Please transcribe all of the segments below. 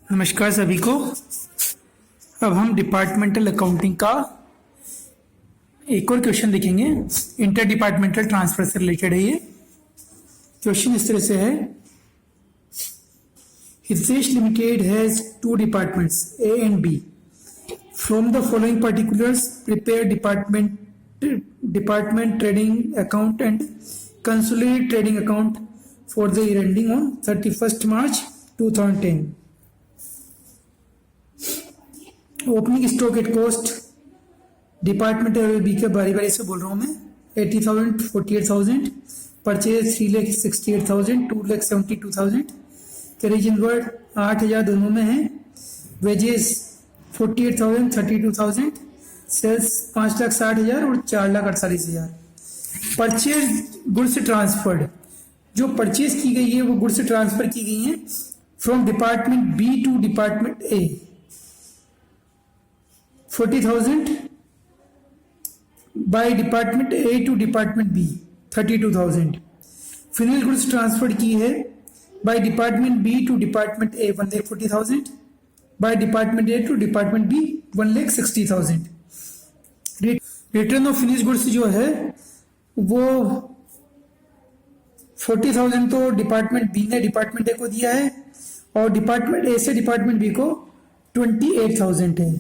नमस्कार सभी को। अब हम डिपार्टमेंटल अकाउंटिंग का एक और क्वेश्चन देखेंगे। इंटर डिपार्टमेंटल ट्रांसफर से रिलेटेड है ये क्वेश्चन। इस तरह से है, Hitesh limited has two departments A and B. From the following particulars prepare department trading account and consolidated trading account for the year ending on 31st March 2010। Opening stock at cost department B के बारी बारी से बोल रहा हूँ मैं। 80,000, 48,000। Purchase 3,68,000, 2,72,000। Carriage inward 8,000 दोनों में है। वेजेस 48,000, 32,000। सेल्स 5,60,000 और 4,48,000। परचेज गुड्स ट्रांसफर्ड, जो परचेज की गई है वो गुड्स ट्रांसफर की गई है from department B to department A. 40,000 by department A to department B 32,000। Finish goods transfer की है by department B to department A 1,40,000। By department A to department B 1,60,000। Return of finish goods जो है वो 40,000 तो department B ने department A को दिया है और डिपार्टमेंट ए से डिपार्टमेंट बी को 28,000 है।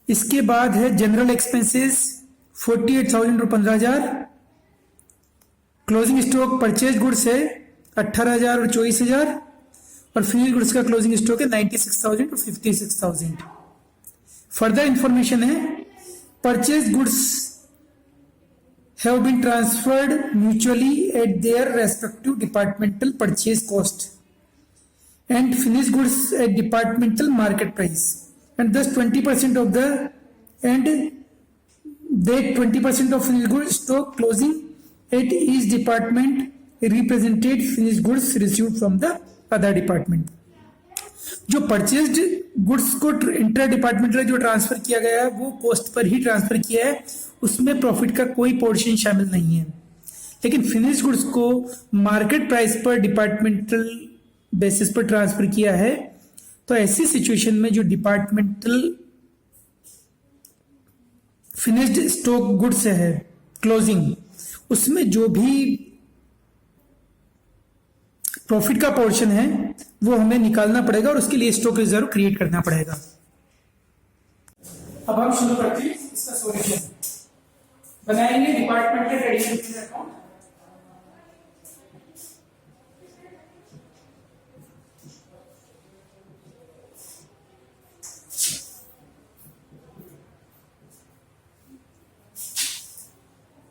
इसके बाद है जनरल एक्सपेंसेस 48,000 और 15,000। क्लोजिंग स्टॉक परचेज गुड्स है 18,000 और 24,000 और फिनिश गुड्स का क्लोजिंग स्टॉक है 96,000 और 56,000। फर्दर इंफॉर्मेशन है, purchase goods have been transferred mutually at their respective departmental purchase cost and finished goods at departmental market price, and thus 20% of the and that 20% of finished goods stock closing at each department represented finished goods received from the other department। जो purchased goods को inter departmental जो transfer किया गया है वो cost per ही transfer किया है, उसमें प्रॉफिट का कोई पोर्शन शामिल नहीं है। लेकिन फिनिश गुड्स को मार्केट प्राइस पर डिपार्टमेंटल बेसिस पर ट्रांसफर किया है, तो ऐसी सिचुएशन में जो डिपार्टमेंटल फिनिश्ड स्टॉक गुड्स है क्लोजिंग, उसमें जो भी प्रॉफिट का पोर्शन है वो हमें निकालना पड़ेगा और उसके लिए स्टॉक रिजर्व क्रिएट करना पड़ेगा। अब हम शुरू करते हैं इसका सॉल्यूशन। बनाएंगे departmental trading account.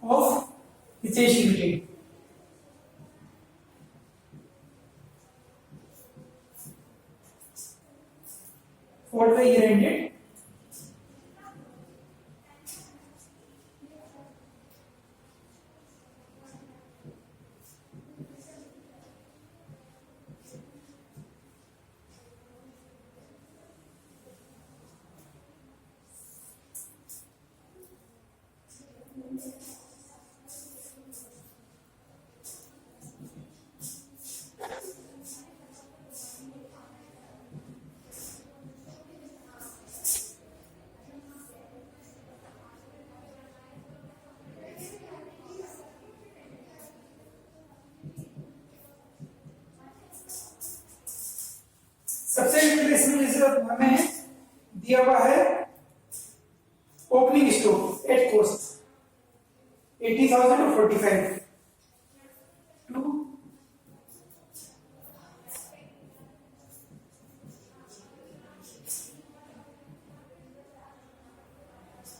Of Hitesh limited. For the year ended सबसे इंटरेस्टिंग रिजल्ट हमें दिया हुआ है ओपनिंग स्टॉक एट कॉस्ट 80,000 और 45 टू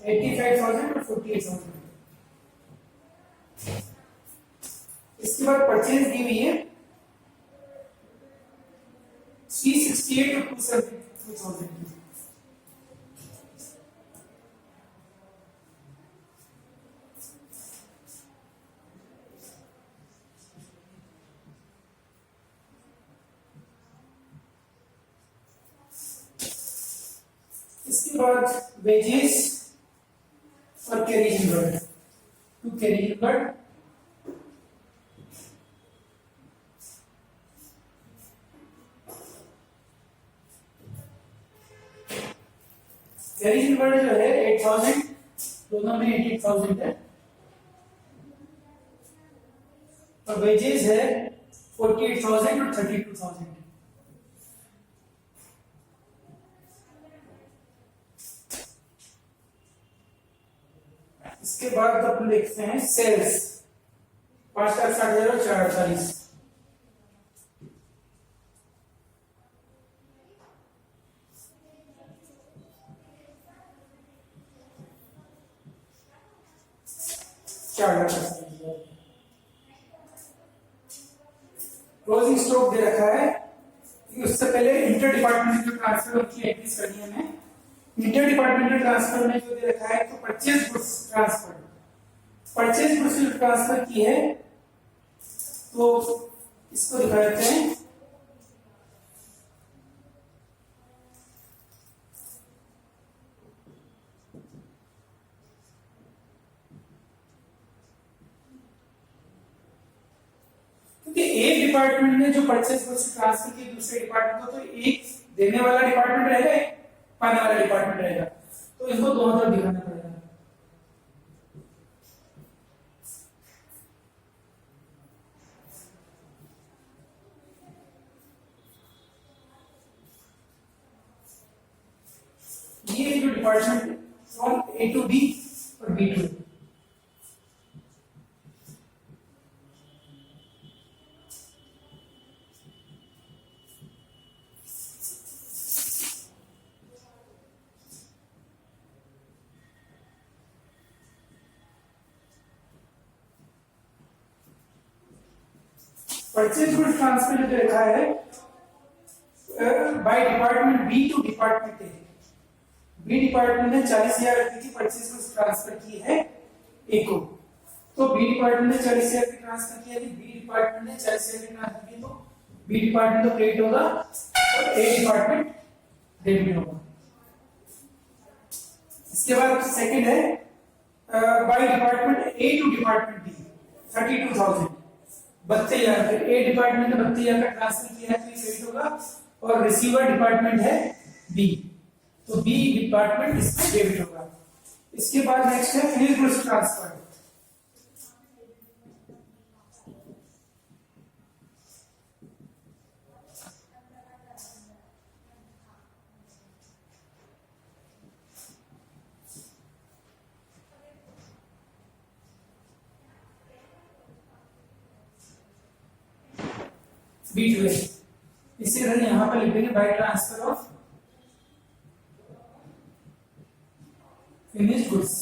85,000 और 48,000। इसके बाद परचेज दी हुई है 368 और 272,000। इसके बाद वेजेस और carriage inward to carriage inward eligible word जो है 8000, दोनों में 88,000 है, और वेजेस है 48,000 और 32,000। इसके बाद अपन देखते हैं सेल्स 5,60,000 और 4,48। क्लोजिंग स्टॉक दे रखा है, उससे पहले इंटर डिपार्टमेंट जो ट्रांसफर की एंट्रीज करनी है हमें। इंटर डिपार्टमेंटल ट्रांसफर में जो दे रखा है तो purchase goods transfer, purchase goods जो ट्रांसफर की है तो इसको दिखा देते हैं। क्योंकि एक डिपार्टमेंट ने जो परचेज गुड्स ट्रांसफर की दूसरे डिपार्टमेंट को, तो एक देने वाला डिपार्टमेंट रहेगा, एक पाने वाला डिपार्टमेंट रहेगा, तो इनको दोनों तरफ दिखाना पड़ेगा। ये जो department from A to B और B to A, purchase goods transfer जो लिखा है by department B to department A. B department ने 40,000 रुपए की परचेज गुड्स ट्रांसफर की है ए को, तो बी डिपार्टमेंट ने 40,000 की ट्रांसफर किया, बी डिपार्टमेंट ने 40,000 की ट्रांसफर की, तो बी डिपार्टमेंट तो क्रेडिट होगा और ए डिपार्टमेंट डेबिट होगा। इसके बाद सेकंड है by department A to department B 32,000, 32,000। A department ने 32,000 का ट्रांसफर किया है तो ये क्रेडिट होगा, और रिसीवर डिपार्टमेंट है बी, तो बी डिपार्टमेंट इसमें डेबिट होगा। इसके बाद नेक्स्ट है finish goods transfer. B to A, इसी तरह यहां पर लिख देंगे by transfer of finish goods.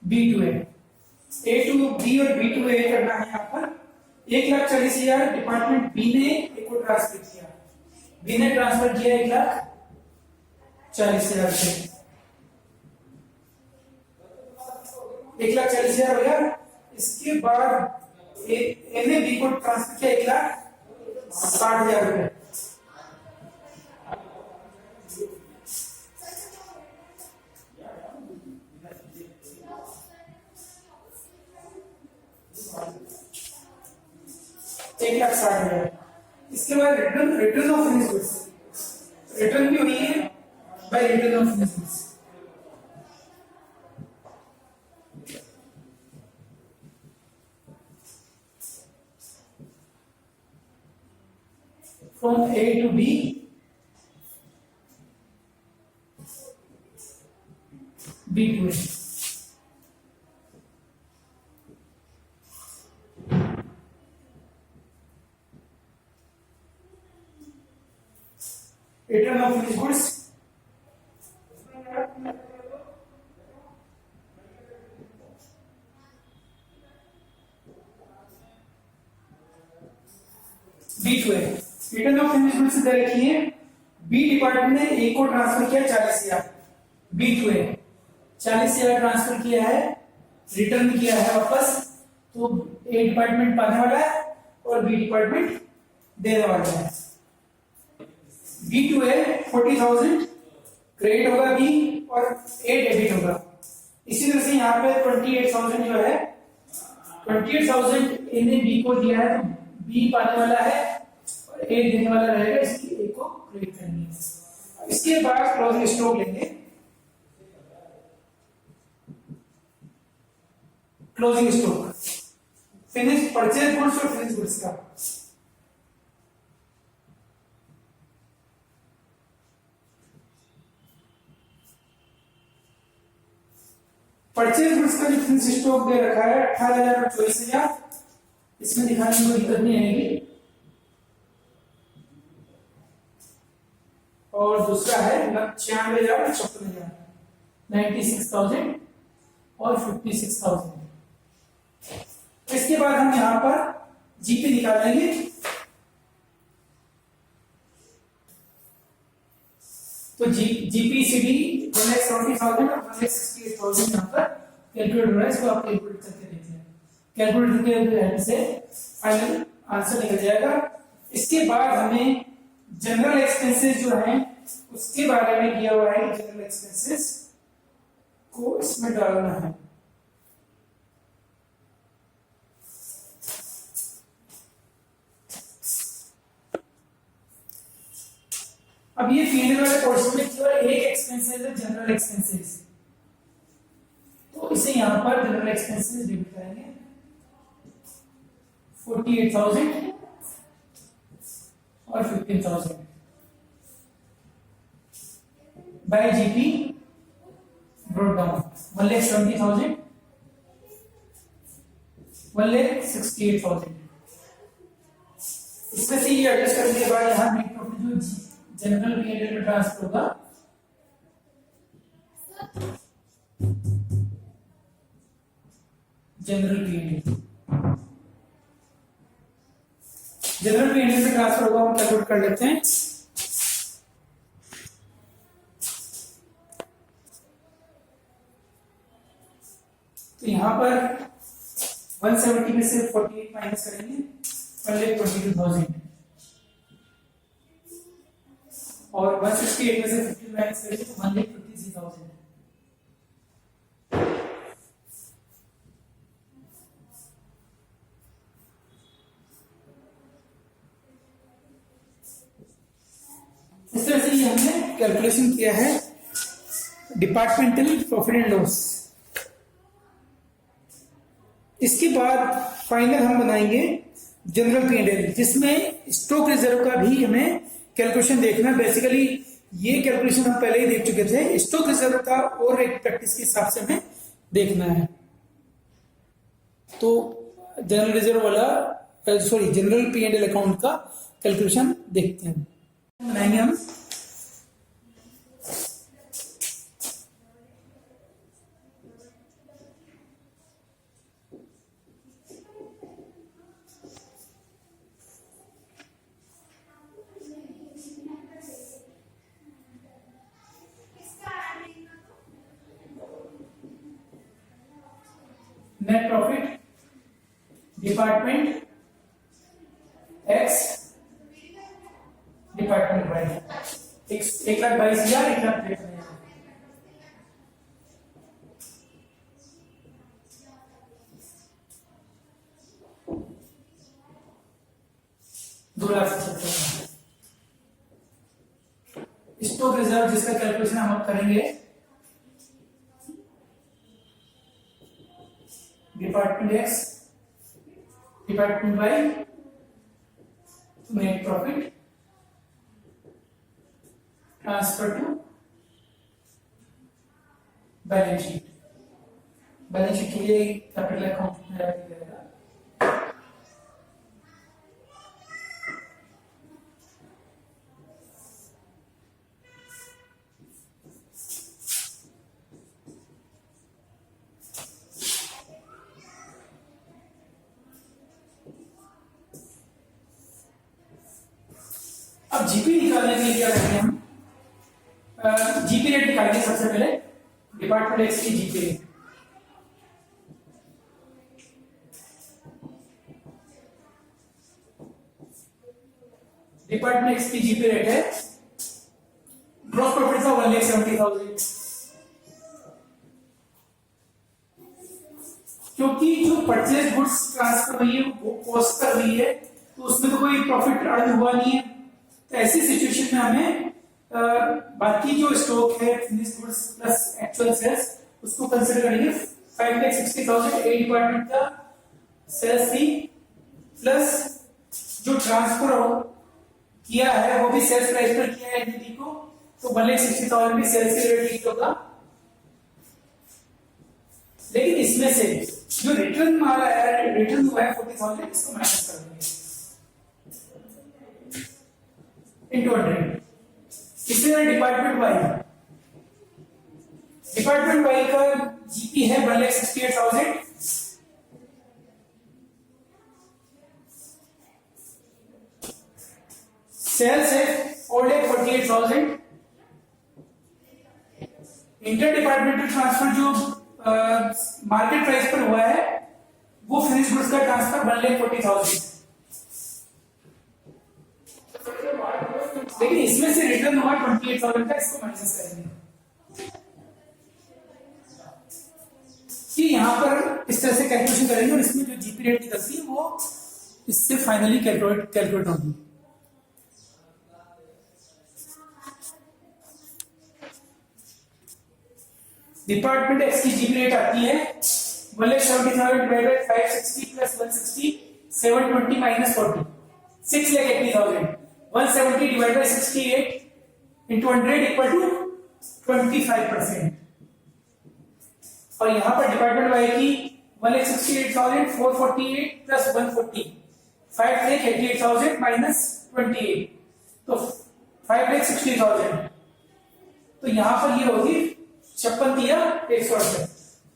B to A to B और बी टू ए करना है यहाँ पर। 1,40,000 डिपार्टमेंट बी ने ए को ट्रांसफर किया, बी ने ट्रांसफर किया 1,40,000 से, 1,40,000 हो गया। इसके बाद ए ने बी को ट्रांसफर किया 1,60,000 रुपए, इसके बाद return of finish goods, return भी हुई है by return of finish goods. From A to B, B to A. Return of finished goods. B to A. Return of finish goods दे रखी है। बी डिपार्टमेंट ने ए को ट्रांसफर किया 40,000, B to A 40,000 transfer किया है, रिटर्न किया है वापस, तो ए डिपार्टमेंट पाने वाला है और बी डिपार्टमेंट देने वाला है। बी टू ए 40,000 क्रेडिट होगा बी और ए डेबिट होगा। इसी तरह से यहाँ पे 28,000 जो है 28,000 ए ने बी को दिया है, तो बी पाने वाला है और ए देने वाला रहेगा, इसकी ए को क्रेडिट करनी है। इसके बाद क्लोजिंग स्टॉक लेंगे। Closing stock finish purchase goods और फिनिश गुड्स का। परचेज गुड्स का जो फिनिश स्टॉक दे रखा है 18,000 और 24,000, इसमें दिखाने में कोई दिक्कत नहीं आएगी। और दूसरा है 96,000 और 56,000, 96,000 और 56,000। इसके बाद हम यहां पर जीपी निकालेंगे। तो जीपीसीडी 1,70,000 और 1,68,000 यहां पर कैलकुलेट हो रहा है, इसको आप कैलकुलेट करके देख लें। कैलकुलेटर के हेल्प से फाइनल आंसर निकल जाएगा। इसके बाद हमें जनरल एक्सपेंसेस जो हैं उसके बारे में दिया हुआ है कि जनरल एक्सपेंसेस को इसमें डालना है। अब ये पीएनएल वाले पोर्शन में केवल एक एक्सपेंसेस है, जनरल एक्सपेंसेस, तो इसे यहां पर जनरल एक्सपेंसेस डेबिट करेंगे 48,000 और 15,000 बाय जीपी ब्रॉट डाउन 1,70,000 1,68,000। इसमें से ये एडजस्ट करने के बाद यहां नेट प्रॉफिट जो जनरल पीएनएल में ट्रांसफर होगा जनरल पीएनएल में ट्रांसफर होगा, हम कैलकुलेट कर लेते हैं। तो यहां पर 170 में से 48 माइनस करेंगे 1,22,000 और 168 में से 15 माइनस करेंगे तो 1,53,000। इस तरह से ये हमने कैलकुलेशन किया है डिपार्टमेंटल प्रॉफिट एंड लॉस। इसके बाद फाइनल हम बनाएंगे जनरल पीएनएल, जिसमें स्टॉक रिजर्व का भी हमें कैलकुलेशन देखना। बेसिकली ये कैलकुलेशन हम पहले ही देख चुके थे, स्टॉक रिजर्व का और एक प्रैक्टिस के हिसाब से हमें देखना है। तो जनरल रिजर्व वाला जनरल पीएनएल अकाउंट का कैलकुलेशन देखते हैं, बनाएंगे हम। Net profit department X department Y 1,22,000 1,23,000। Stock reserve जिसका कैलकुलेशन हम करेंगे department X department Y net profit transfer to balance sheet. Balance sheet के लिए कैपिटल अकाउंट में रखा जाएगा। अब जीपी निकालने के लिए क्या करेंगे हम, जीपी रेट निकालेंगे। सबसे पहले डिपार्टमेंट एक्स की जीपी रेट, डिपार्टमेंट एक्स की जीपी रेट है ग्रॉस प्रॉफिट था 1,70,000, क्योंकि जो परचेज गुड्स ट्रांसफर हुई है वो कॉस्ट कर रही है, तो उसमें तो कोई प्रॉफिट अर्न हुआ नहीं है। तो ऐसी सिचुएशन में हमें बाकी जो स्टॉक है finish goods plus actual sales उसको कंसीडर करेंगे। 5,60,000 ए डिपार्टमेंट का सेल्स थी, प्लस जो ट्रांसफर किया है वो भी सेल्स प्राइस पर किया है एनटीटी को, तो 1,60,000 भी सेल्स के रिलेटेड होगा। लेकिन इसमें से जो रिटर्न माल है, रिटर्न हुआ है 40,000, इसको माइनस कर देंगे इनटू 100। इससे डिपार्टमेंट वाई, डिपार्टमेंट वाई का जीपी है 1,68,000, सेल्स है 4,48,000, इंटर डिपार्टमेंटल ट्रांसफर जो मार्केट प्राइस पर हुआ है वो फिनिश गुड्स का ट्रांसफर 1,40,000। लेकिन इसमें से रिटर्न हुआ 28,000 का, इसको माइनस करेंगे कि यहां पर इस तरह से कैलकुलेशन करेंगे और इसमें जो जीपी रेट निकलती है वो इससे फाइनली कैलकुलेट होगी। डिपार्टमेंट एक्स की जीपी रेट आती है 1,70,000 divided by 560 plus 160 720 minus 40 6,80,000। 170 divided by 68 into 100 equal to 25%। और यहां पर डिपार्टमेंट वाई की 1,68,448 प्लस 140 5,88,000 माइनस 28, तो 5,60,000। तो यहां पर ये होगी 56 या 168,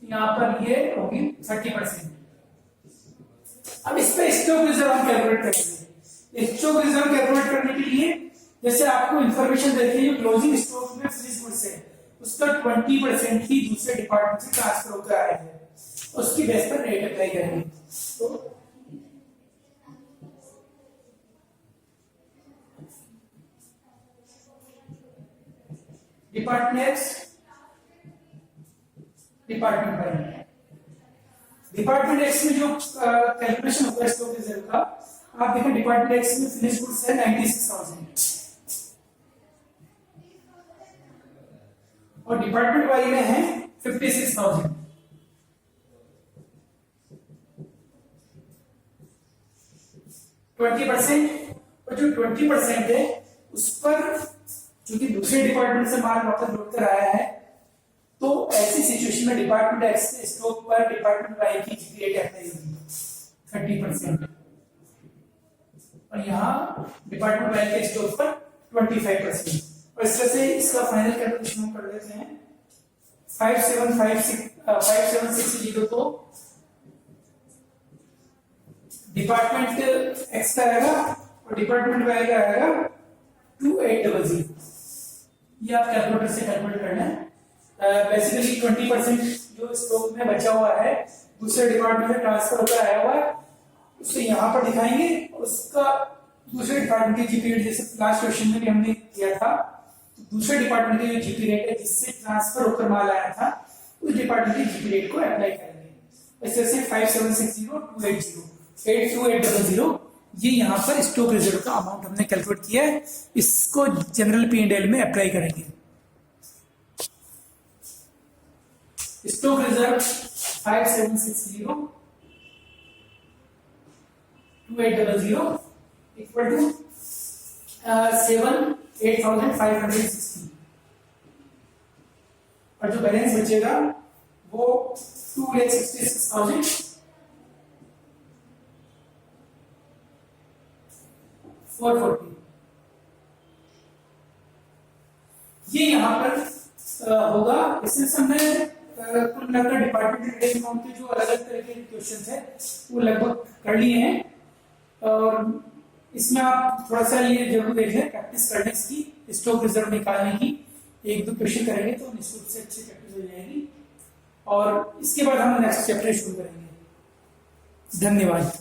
यहां पर ये होगी 30%। अब इस पे स्टॉक रिजर्व हम कैलकुलेट करेंगे। स्टॉक रिजर्व कैलकुलेट करने के लिए जैसे आपको इंफॉर्मेशन देते हैं क्लोजिंग स्टॉक में फिनिश गुड्स है उसका 20% ही दूसरे डिपार्टमेंट से ट्रांसफर होकर आया है, उसकी बेस पर रेट अप्लाई करेंगे। तो department X, department Y, department X में जो कैलकुलेशन होता है स्टॉक रिजर्व का, आप देखें डिपार्टमेंट एक्स में फिनिश गुड्स है 96,000 और डिपार्टमेंट वाई में है 56,000। और जो 20% है उस पर चूंकि दूसरे डिपार्टमेंट से माल वापस लौटकर आया है, तो ऐसी सिचुएशन में डिपार्टमेंट एक्स के स्टॉक पर डिपार्टमेंट वाई की जीपी रेट अप्लाई होगी 30%, और यहाँ डिपार्टमेंट वाई के स्टॉक पर 25%। और इस तरह से इसका फाइनल कैलकुलेशन हम कर लेते हैं। 5760 तो डिपार्टमेंट एक्स का आएगा और डिपार्टमेंट वाई का आएगा 2800। ये आप कैलकुलेटर से कैलकुलेट करना है। बेसिकली 20% जो स्टॉक में बचा हुआ है दूसरे डिपार्टमेंट में ट्रांसफर होकर आया हुआ है, उसे यहाँ पर दिखाएंगे। उसका दूसरे डिपार्टमेंट की जीपी रेट, जैसे लास्ट क्वेश्चन में भी हमने किया था, दूसरे डिपार्टमेंट की जो जीपी रेट है जिससे ट्रांसफर होकर माल आया था उस डिपार्टमेंट की जीपी रेट को अप्लाई करेंगे। इस तरह से 5760 280 82800 ये यहाँ पर स्टॉक रिजर्व का अमाउंट हमने कैलकुलेट किया है, इसको जनरल P&L में अप्लाई करेंगे। स्टॉक रिजर्व 5760 2800 इक्वल टू 8,560 और जो बैलेंस बचेगा वो 2,66,440। ये यहाँ पर होगा। इसमें हमने कुल मिलाकर डिपार्टमेंट अकाउंट के जो अलग अलग तरह के क्वेश्चन है वो लगभग कर लिए हैं, और इसमें आप थोड़ा सा ये जरूर देख लें, प्रैक्टिस करने की, स्टॉक रिजर्व निकालने की। एक दो क्वेश्चन करेंगे तो निश्चित रूप से अच्छी प्रैक्टिस हो जाएगी, और इसके बाद हम नेक्स्ट चैप्टर शुरू करेंगे। धन्यवाद।